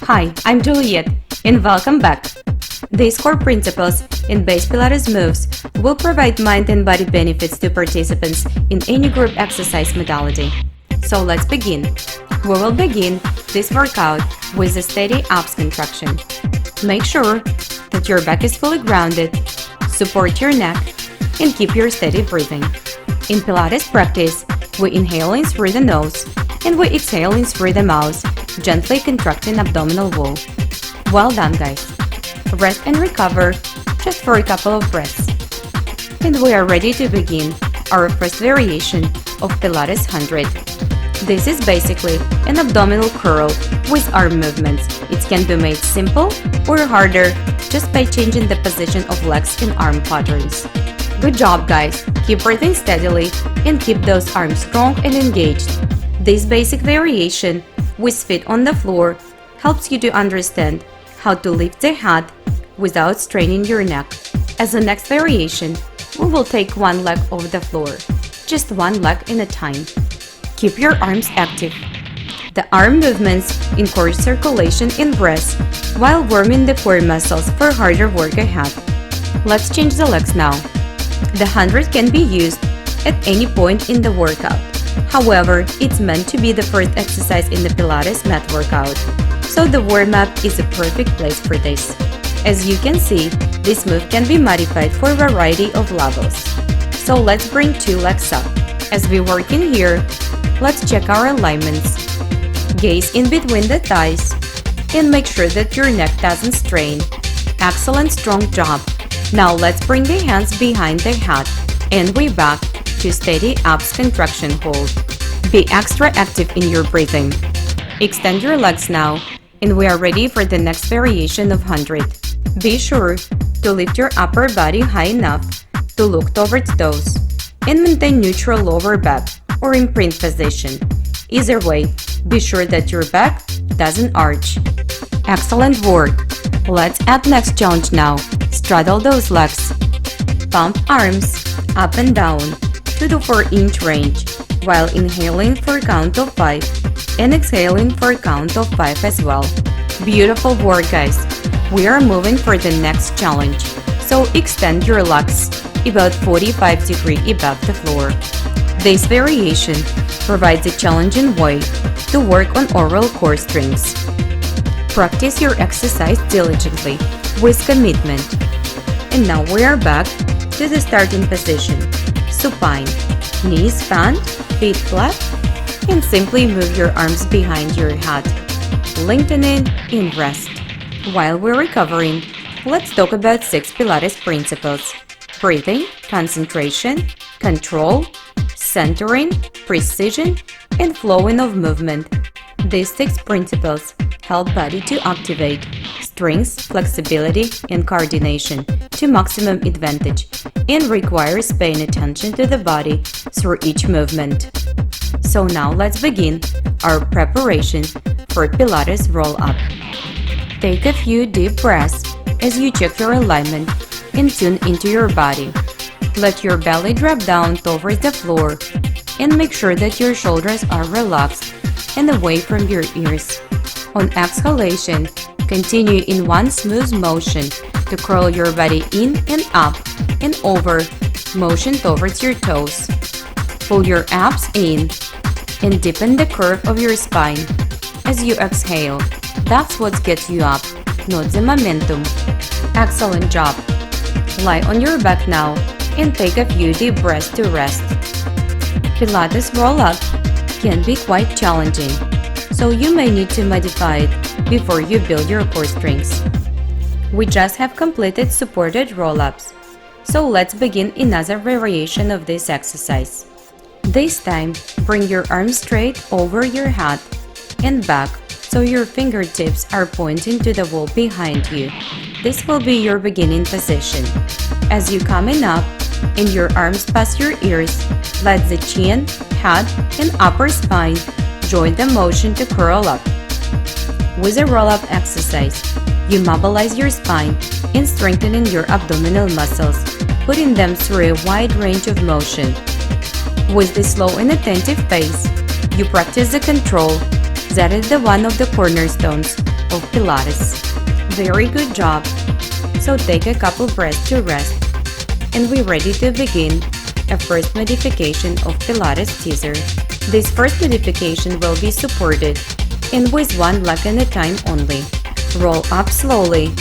Hi, I'm Juliette, and welcome back. These core principles in base Pilates moves will provide mind and body benefits to participants in any group exercise modality. So let's begin. We will begin this workout with a steady abs contraction. Make sure that your back is fully grounded, support your neck, and keep your steady breathing. In Pilates practice, we inhale in through the nose and we exhale in through the mouth, gently contracting abdominal wall. Well done, guys. Rest and recover just for a couple of breaths. And we are ready to begin our first variation of Pilates 100. This is basically an abdominal curl with arm movements. It can be made simple or harder just by changing the position of legs and arm patterns. Good job, guys. Keep breathing steadily and keep those arms strong and engaged. This basic variation with feet on the floor helps you to understand how to lift the head without straining your neck. As the next variation, we will take one leg off the floor, just one leg at a time. Keep your arms active. The arm movements encourage circulation and breath while warming the core muscles for harder work ahead. Let's change the legs now. The 100 can be used at any point in the workout. However, it's meant to be the first exercise in the Pilates mat workout, so the warm-up is a perfect place for this. As you can see, this move can be modified for a variety of levels. So let's bring two legs up. As we work in here, let's check our alignments. Gaze in between the thighs and make sure that your neck doesn't strain. Excellent, strong job. Now let's bring the hands behind the head and way back to steady abs contraction hold. Be extra active in your breathing. Extend your legs now, and we are ready for the next variation of 100. Be sure to lift your upper body high enough to look towards toes and maintain neutral lower back or imprint position. Either way, be sure that your back doesn't arch. Excellent work! Let's add next challenge now. Straddle those legs. Pump arms up and down to the 4-inch range while inhaling for a count of 5 and exhaling for a count of 5 as well. Beautiful work, guys. We are moving for the next challenge. So extend your legs about 45 degrees above the floor. This variation provides a challenging way to work on oral core strengths. Practice your exercise diligently with commitment. And now we are back to the starting position. Supine, knees bent, feet flat, and simply move your arms behind your head. Lengthen in and rest. While we're recovering, let's talk about 6 Pilates principles: breathing, concentration, control, centering, precision, and flowing of movement. These 6 principles help body to activate strength, flexibility, and coordination to maximum advantage and requires paying attention to the body through each movement. So now let's begin our preparation for Pilates roll-up. Take a few deep breaths as you check your alignment and tune into your body. Let your belly drop down towards the floor and make sure that your shoulders are relaxed and away from your ears. On exhalation, continue in one smooth motion to curl your body in and up and over, motion towards your toes. Pull your abs in and deepen the curve of your spine as you exhale. That's what gets you up, not the momentum. Excellent job! Lie on your back now and take a few deep breaths to rest. Pilates roll-up can be quite challenging, so you may need to modify it before you build your core strengths. We just have completed supported roll-ups, so let's begin another variation of this exercise. This time, bring your arms straight over your head and back so your fingertips are pointing to the wall behind you. This will be your beginning position. As you coming up, and your arms past your ears, let the chin, head, and upper spine join the motion to curl up. With a roll-up exercise, you mobilize your spine and strengthening your abdominal muscles, putting them through a wide range of motion. With this slow and attentive pace, you practice the control that is the one of the cornerstones of Pilates. Very good job! So take a couple breaths to rest, and we're ready to begin a first modification of Pilates teaser. This first modification will be supported and with one leg at a time only. Roll up slowly,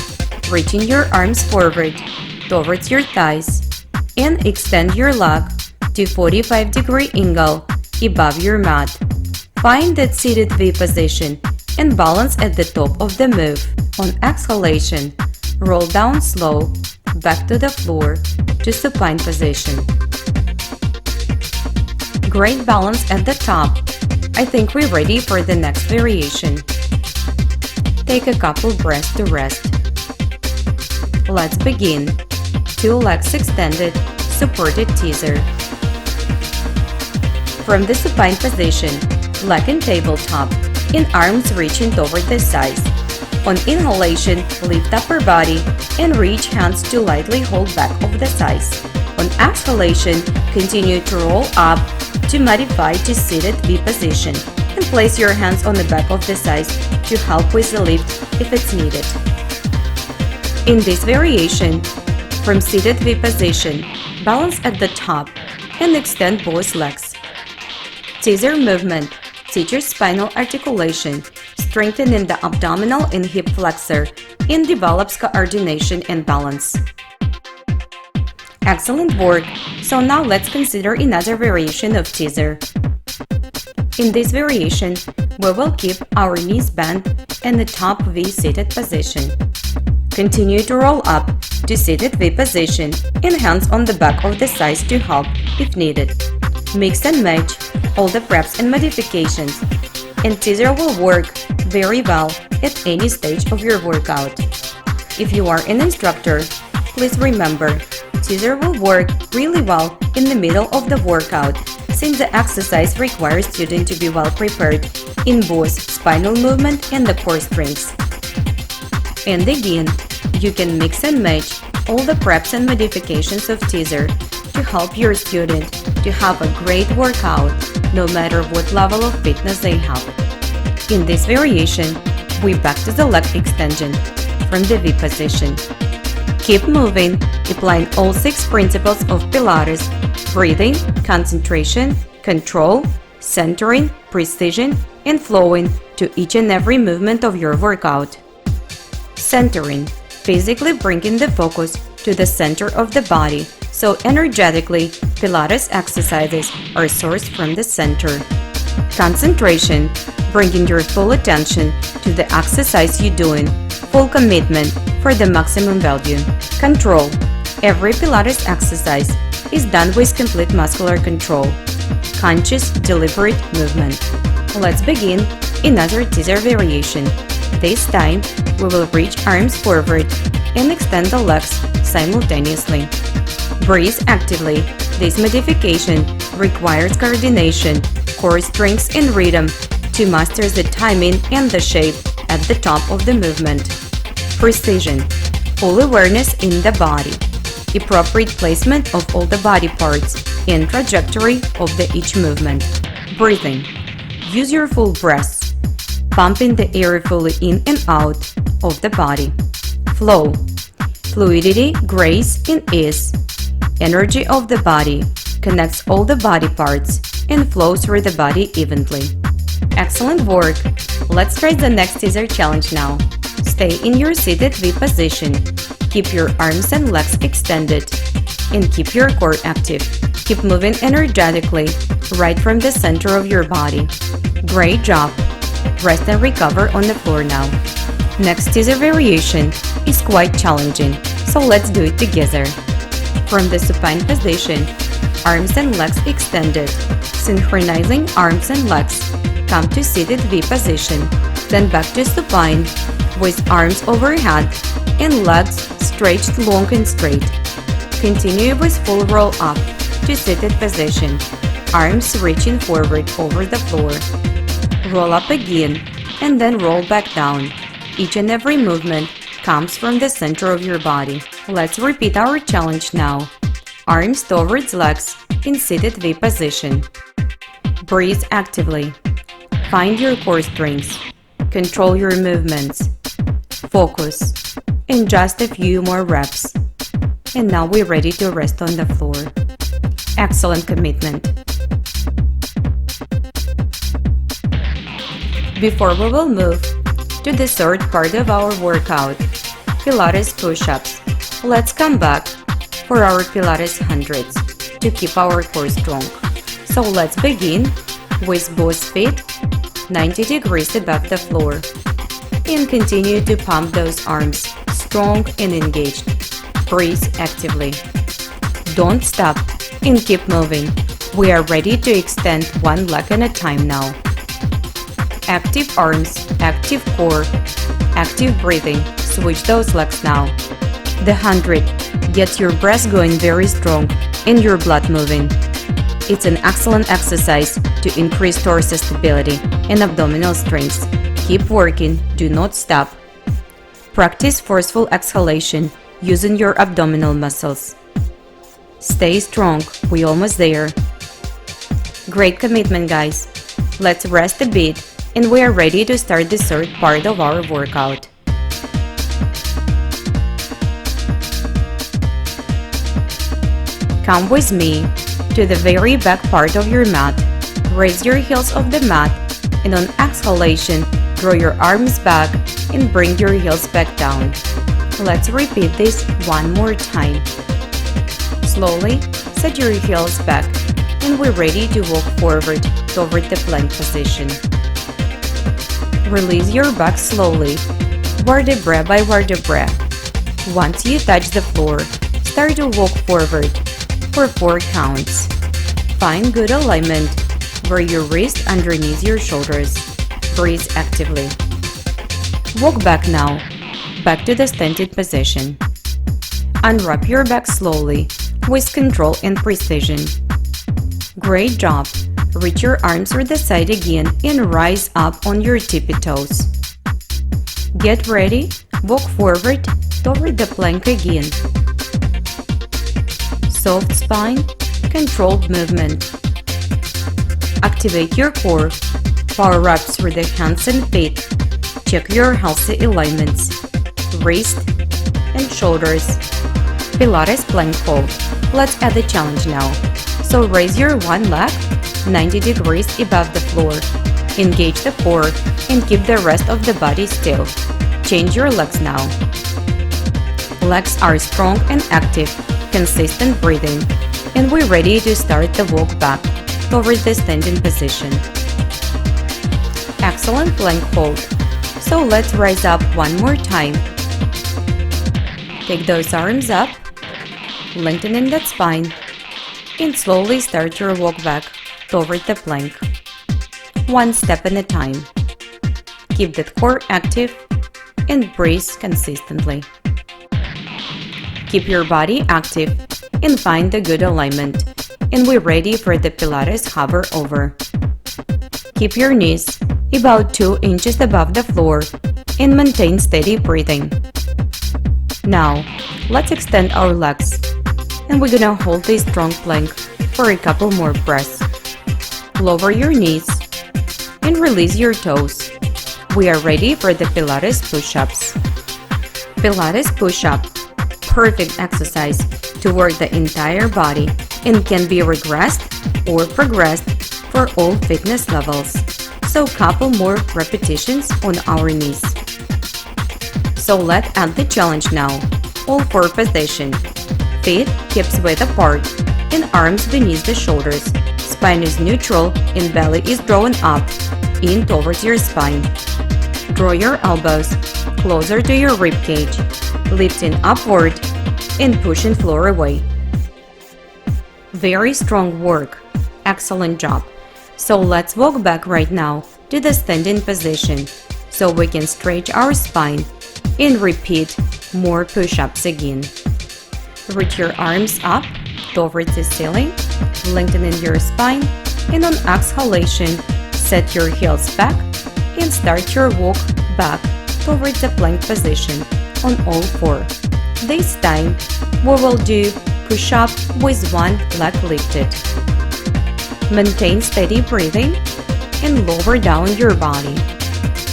reaching your arms forward towards your thighs, and extend your leg to 45-degree angle above your mat. Find that seated V position and balance at the top of the move. On exhalation, roll down slow, back to the floor to supine position. Great balance at the top. I think we're ready for the next variation. Take a couple breaths to rest. Let's begin. 2 legs extended, supported teaser. From the supine position, leg in tabletop, and arms reaching toward the sides. On inhalation, lift upper body and reach hands to lightly hold back of the thighs. On exhalation, continue to roll up to modify to seated V position and place your hands on the back of the thighs to help with the lift if it's needed. In this variation, from seated V position, balance at the top and extend both legs. Teaser movement teaches spinal articulation, strengthening the abdominal and hip flexor, and develops coordination and balance. Excellent work! So now let's consider another variation of teaser. In this variation, we will keep our knees bent in the top V seated position. Continue to roll up to seated V position and hands on the back of the thighs to help if needed. Mix and match all the preps and modifications, and teaser will work very well at any stage of your workout. If you are an instructor, please remember, teaser will work really well in the middle of the workout since the exercise requires students to be well prepared in both spinal movement and the core strengths. And again, you can mix and match all the preps and modifications of teaser to help your student to have a great workout no matter what level of fitness they have. In this variation, we back to the leg extension from the V position. Keep moving, applying all 6 principles of Pilates: breathing, concentration, control, centering, precision, and flowing to each and every movement of your workout. Centering, physically bringing the focus to the center of the body, so energetically, Pilates exercises are sourced from the center. Concentration, bringing your full attention to the exercise you're doing, full commitment for the maximum value. Control, every Pilates exercise is done with complete muscular control. Conscious, deliberate movement. Let's begin another teaser variation. This time, we will reach arms forward and extend the legs simultaneously. Breathe actively. This modification requires coordination, core strength, and rhythm to master the timing and the shape at the top of the movement. Precision, full awareness in the body, appropriate placement of all the body parts, and trajectory of each movement. Breathing, use your full breath, pumping the air fully in and out of the body. Flow, fluidity, grace, and ease. Energy of the body connects all the body parts and flows through the body evenly. Excellent work! Let's try the next teaser challenge now. Stay in your seated V position. Keep your arms and legs extended and keep your core active. Keep moving energetically right from the center of your body. Great job! Rest and recover on the floor now. Next teaser variation is quite challenging, so let's do it together. From the supine position, arms and legs extended, synchronizing arms and legs, come to seated V position, then back to supine with arms overhead and legs stretched long and straight. Continue with full roll up to seated position, arms reaching forward over the floor. Roll up again and then roll back down. Each and every movement comes from the center of your body. Let's repeat our challenge now. Arms towards legs in seated V position. Breathe actively. Find your core strength. Control your movements. Focus. In just a few more reps. And now we're ready to rest on the floor. Excellent commitment. Before we will move to the third part of our workout, Pilates push-ups, let's come back for our Pilates hundreds to keep our core strong. So let's begin with both feet 90 degrees above the floor and continue to pump those arms strong and engaged. Breathe actively. Don't stop and keep moving. We are ready to extend one leg at a time now. Active arms, active core, active breathing. Switch those legs now. The 100 gets your breath going very strong and your blood moving. It's an excellent exercise to increase torso stability and abdominal strength. Keep working, do not stop. Practice forceful exhalation using your abdominal muscles. Stay strong, we're almost there. Great commitment, guys. Let's rest a bit and we are ready to start the third part of our workout. Come with me to the very back part of your mat. Raise your heels off the mat and on exhalation, draw your arms back and bring your heels back down. Let's repeat this one more time. Slowly set your heels back and we're ready to walk forward toward the plank position. Release your back slowly, vertebra by vertebra. Once you touch the floor, start to walk forward for 4 counts. Find good alignment where your wrist underneath your shoulders. Breathe actively. Walk back now, back to the standing position. Unwrap your back slowly with control and precision. Great job! Reach your arms to the side again and rise up on your tippy toes. Get ready, walk forward toward the plank again. Soft spine, controlled movement. Activate your core, power up through the hands and feet. Check your healthy alignments, wrist and shoulders. Pilates plank hold. Let's add the challenge now. So raise your one leg 90 degrees above the floor. Engage the core and keep the rest of the body still. Change your legs now. Legs are strong and active, consistent breathing, and we're ready to start the walk back toward the standing position. Excellent plank hold. So let's rise up one more time. Take those arms up, lengthening that spine, and slowly start your walk back toward the plank. One step at a time. Keep that core active and breathe consistently. Keep your body active and find the good alignment. And we're ready for the Pilates hover over. Keep your knees about 2 inches above the floor and maintain steady breathing. Now, let's extend our legs and we're gonna hold this strong plank for a couple more breaths. Lower your knees and release your toes. We are ready for the Pilates push-ups. Pilates push-up, perfect exercise to work the entire body and can be regressed or progressed for all fitness levels. So couple more repetitions on our knees. So let's add the challenge now. All 4 position. Feet hips width apart and arms beneath the shoulders. Spine is neutral and belly is drawn up in towards your spine. Draw your elbows closer to your rib cage, lifting upward and pushing floor away. Very strong work. Excellent job. So let's walk back right now to the standing position so we can stretch our spine and repeat more push-ups again. Reach your arms up towards the ceiling, lengthening your spine, and on exhalation, set your heels back and start your walk back towards the plank position on all four. This time, we will do push-up with one leg lifted. Maintain steady breathing and lower down your body.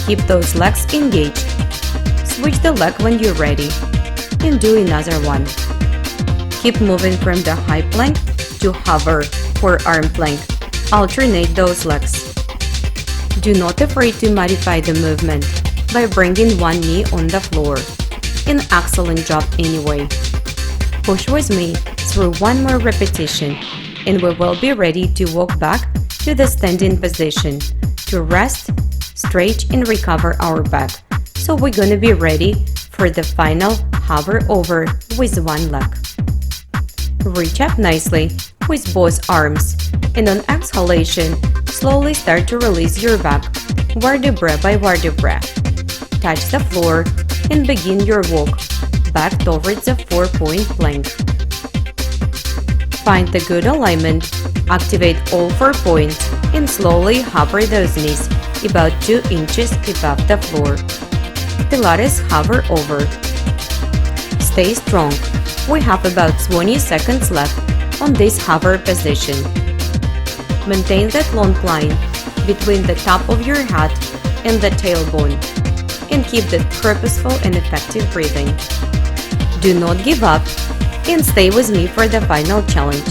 Keep those legs engaged. Switch the leg when you're ready and do another one. Keep moving from the high plank to hover or arm plank. Alternate those legs. Do not afraid to modify the movement by bringing one knee on the floor. An excellent job anyway. Push with me through one more repetition and we will be ready to walk back to the standing position to rest, stretch and recover our back. So we're gonna be ready for the final hover over with one leg. Reach up nicely with both arms and on exhalation, slowly start to release your back vertebra by vertebra. Touch the floor and begin your walk back towards the 4-point plank. Find the good alignment, activate all 4 points and slowly hover those knees about 2 inches above the floor. Pilates hover over. Stay strong. We have about 20 seconds left on this hover position. Maintain that long line between the top of your head and the tailbone and keep that purposeful and effective breathing. Do not give up and stay with me for the final challenge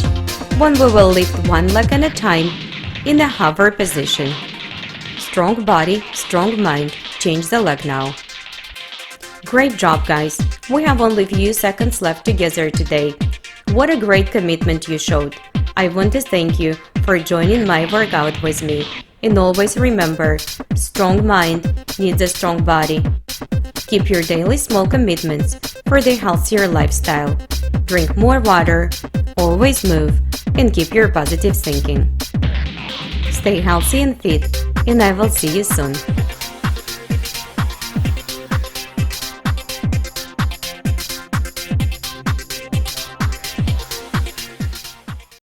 when we will lift one leg at a time in a hover position. Strong body, strong mind. Change the leg now. Great job, guys! We have only a few seconds left together today. What a great commitment you showed! I want to thank you for joining my workout with me. And always remember, strong mind needs a strong body. Keep your daily small commitments for the healthier lifestyle. Drink more water, always move, and keep your positive thinking. Stay healthy and fit, and I will see you soon.